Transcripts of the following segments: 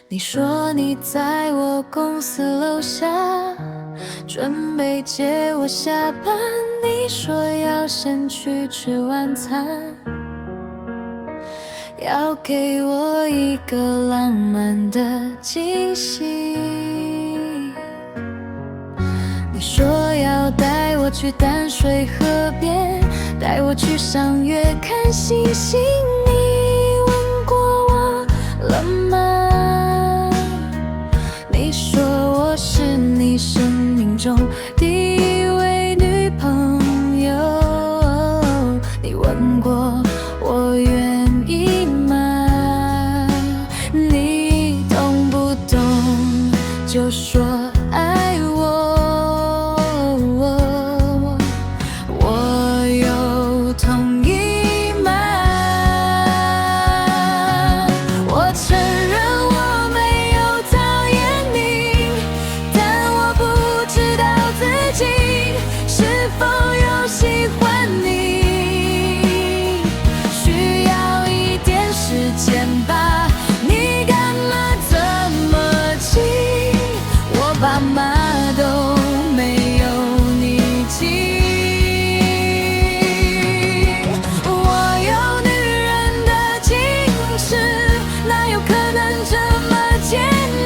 你说你在我公司楼下，准备接我下班。你说要先去吃晚餐，要给我一个浪漫的惊喜。你说要带我去淡水河边，带我去赏月看星星。你问过我了吗？你说我是你生命中第一位女朋友。你问过我愿意吗？你懂不懂就说爱我。我有同意吗？我承认我没有讨厌你，但我不知道自己是否有喜欢你，需要一点时间吧。你干嘛这么急？我爸妈都没有你近。我有女人的矜持，哪有可能这么简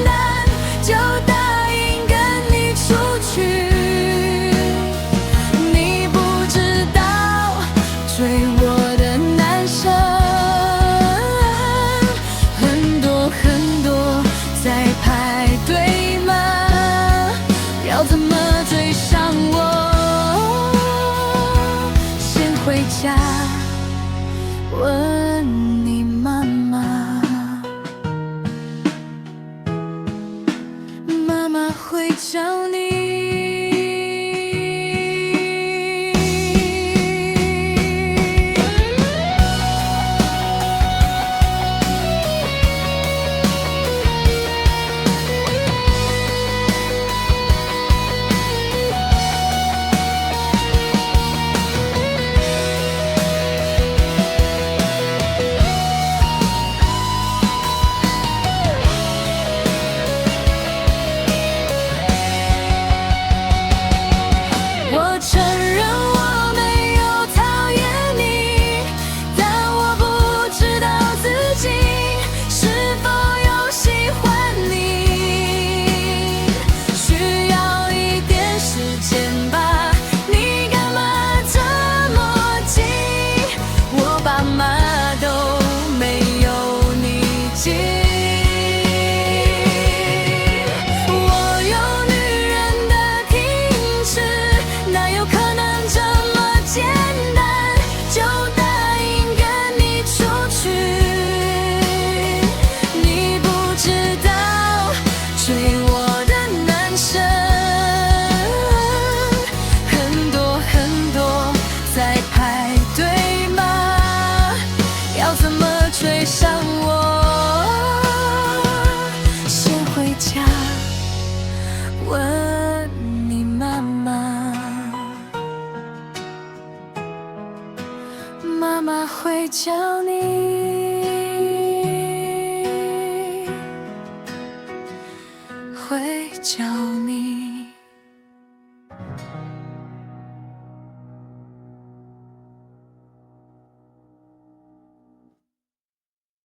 单就答应跟你出去？你不知道追我的男生很多很多，在排队吗？要怎么追上我？先回家问你妈妈，妈妈会教你。我承认我没有讨厌你，但我不知道自己是否有喜欢你，需要一点时间吧。你干嘛这么急？我爸妈都没有你近。我有女人的矜持，哪有可能这么简单就答应跟你出去？你不知道追我的男生很多很多，在排队吗？要怎么追上我？先回家问你妈妈，妈妈会教你，会教你。